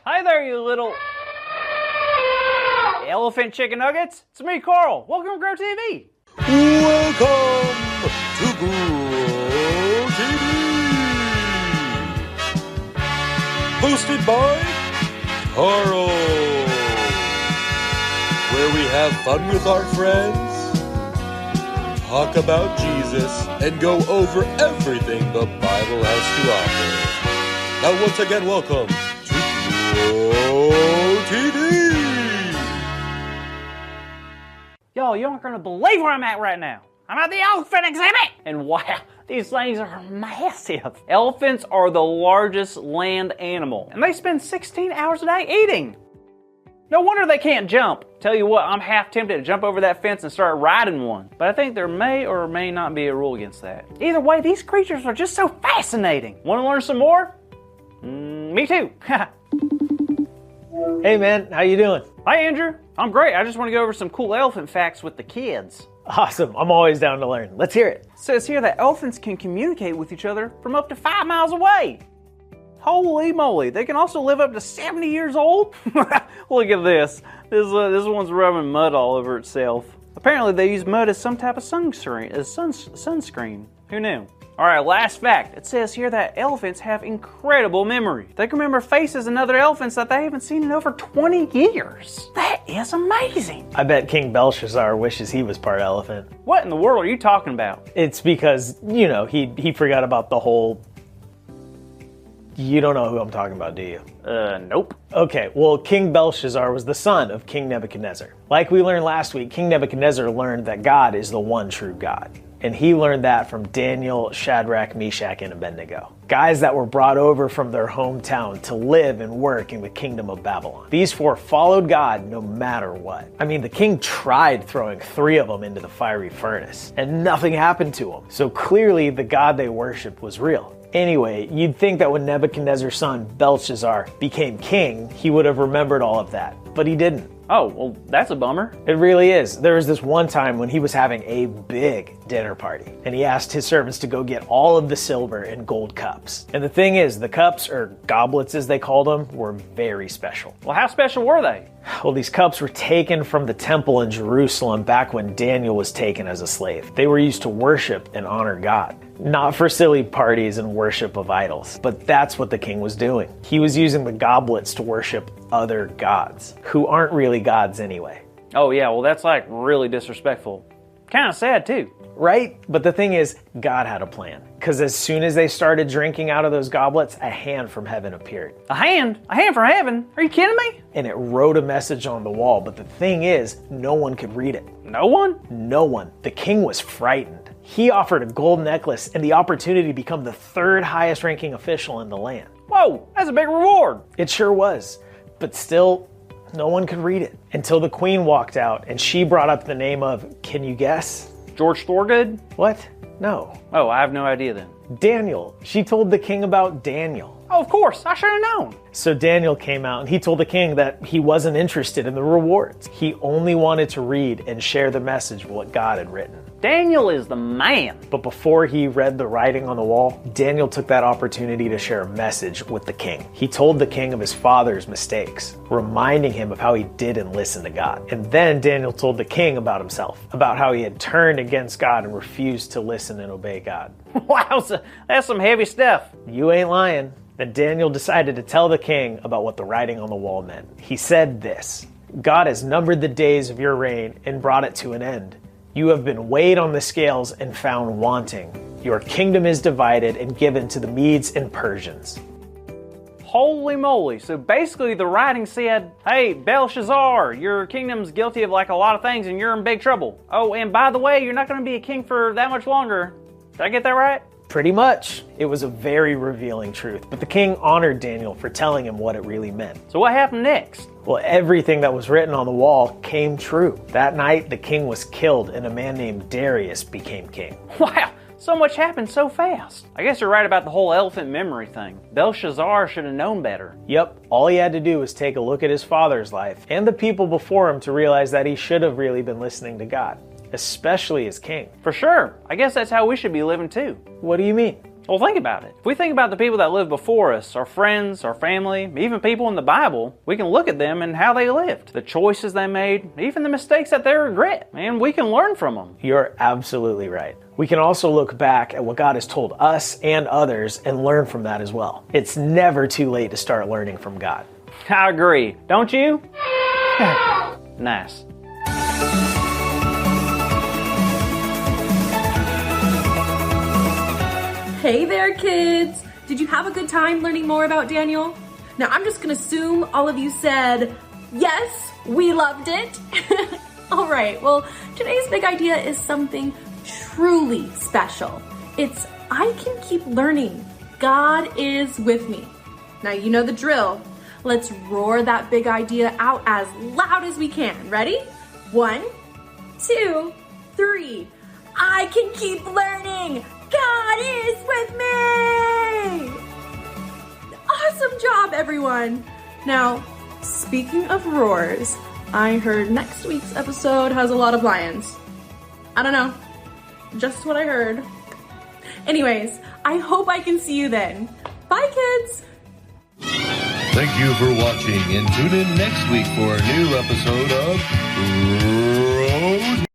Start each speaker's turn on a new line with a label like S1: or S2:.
S1: Hi there, you little elephant chicken nuggets. It's me, Carl. Welcome to Grow TV.
S2: Welcome to Grow TV. Hosted by Carl. Where we have fun with our friends, talk about Jesus, and go over everything the Bible has to offer. Now once again, welcome to Grow TV.
S1: Yo, you aren't gonna believe where I'm at right now. I'm at the elephant exhibit! And wow, these things are massive. Elephants are the largest land animal, and they spend 16 hours a day eating. No wonder they can't jump. Tell you what, I'm half tempted to jump over that fence and start riding one. But I think there may or may not be a rule against that. Either way, these creatures are just so fascinating. Want to learn some more? Me too.
S3: Hey man, how you doing?
S1: Hi Andrew, I'm great. I just want to go over some cool elephant facts with the kids.
S3: Awesome, I'm always down to learn. Let's hear it.
S1: It says here that elephants can communicate with each other from up to 5 miles away. Holy moly, they can also live up to 70 years old? Look at this. This one's rubbing mud all over itself. Apparently they use mud as some type of sunscreen. Who knew? All right, last fact. It says here that elephants have incredible memory. They can remember faces and other elephants that they haven't seen in over 20 years. That is amazing.
S3: I bet King Belshazzar wishes he was part elephant.
S1: What in the world are you talking about?
S3: It's because, you know, he forgot about the whole... You don't know who I'm talking about, do you?
S1: Nope.
S3: Okay, well, King Belshazzar was the son of King Nebuchadnezzar. Like we learned last week, King Nebuchadnezzar learned that God is the one true God. And he learned that from Daniel, Shadrach, Meshach, and Abednego. Guys that were brought over from their hometown to live and work in the kingdom of Babylon. These four followed God no matter what. I mean, the king tried throwing 3 of them into the fiery furnace, and nothing happened to them. So clearly the God they worshiped was real. Anyway, you'd think that when Nebuchadnezzar's son, Belshazzar, became king, he would have remembered all of that, but he didn't.
S1: Oh, well, that's a bummer.
S3: It really is. There was this one time when he was having a big dinner party, and he asked his servants to go get all of the silver and gold cups. And the thing is, the cups, or goblets as they called them, were very special.
S1: Well, how special were they?
S3: Well, these cups were taken from the temple in Jerusalem back when Daniel was taken as a slave. They were used to worship and honor God. Not for silly parties and worship of idols, but that's what the king was doing. He was using the goblets to worship other gods, who aren't really gods anyway.
S1: Oh yeah, well that's like really disrespectful. Kind of sad too.
S3: Right? But the thing is, God had a plan. Because as soon as they started drinking out of those goblets, a hand from heaven appeared.
S1: A hand? A hand from heaven? Are you kidding me?
S3: And it wrote a message on the wall, but the thing is, no one could read it.
S1: No one?
S3: No one. The king was frightened. He offered a gold necklace and the opportunity to become the 3rd highest ranking official in the land.
S1: Whoa, that's a big reward.
S3: It sure was. But still, no one could read it. Until the queen walked out and she brought up the name of, can you guess?
S1: George Thorogood?
S3: What? No.
S1: Oh, I have no idea then.
S3: Daniel. She told the king about Daniel.
S1: Oh, of course, I should have known.
S3: So Daniel came out and he told the king that he wasn't interested in the rewards. He only wanted to read and share the message of what God had written.
S1: Daniel is the man.
S3: But before he read the writing on the wall, Daniel took that opportunity to share a message with the king. He told the king of his father's mistakes, reminding him of how he didn't listen to God. And then Daniel told the king about himself, about how he had turned against God and refused to listen and obey God.
S1: Wow, that's some heavy stuff.
S3: You ain't lying. Then Daniel decided to tell the king about what the writing on the wall meant. He said this, God has numbered the days of your reign and brought it to an end. You have been weighed on the scales and found wanting. Your kingdom is divided and given to the Medes and Persians.
S1: Holy moly. So basically the writing said, hey, Belshazzar, your kingdom's guilty of like a lot of things and you're in big trouble. Oh, and by the way, you're not going to be a king for that much longer. Did I get that right?
S3: Pretty much. It was a very revealing truth, but the king honored Daniel for telling him what it really meant.
S1: So what happened next?
S3: Well, everything that was written on the wall came true. That night, the king was killed and a man named Darius became king.
S1: Wow, so much happened so fast. I guess you're right about the whole elephant memory thing. Belshazzar should have known better.
S3: Yep, all he had to do was take a look at his father's life and the people before him to realize that he should have really been listening to God, especially as king.
S1: For sure. I guess that's how we should be living too.
S3: What do you mean?
S1: Well, think about it. If we think about the people that lived before us, our friends, our family, even people in the Bible, we can look at them and how they lived, the choices they made, even the mistakes that they regret, and we can learn from them.
S3: You're absolutely right. We can also look back at what God has told us and others and learn from that as well. It's never too late to start learning from God.
S1: I agree. Don't you? Nice.
S4: Hey there, kids! Did you have a good time learning more about Daniel? Now, I'm just gonna assume all of you said, yes, we loved it. All right, well, today's big idea is something truly special. It's, I can keep learning. God is with me. Now, you know the drill. Let's roar that big idea out as loud as we can. Ready? 1, 2, 3. I can keep learning. God is with me! Awesome job, everyone! Now, speaking of roars, I heard next week's episode has a lot of lions. I don't know, just what I heard. Anyways, I hope I can see you then. Bye, kids!
S2: Thank you for watching, and tune in next week for a new episode of Rose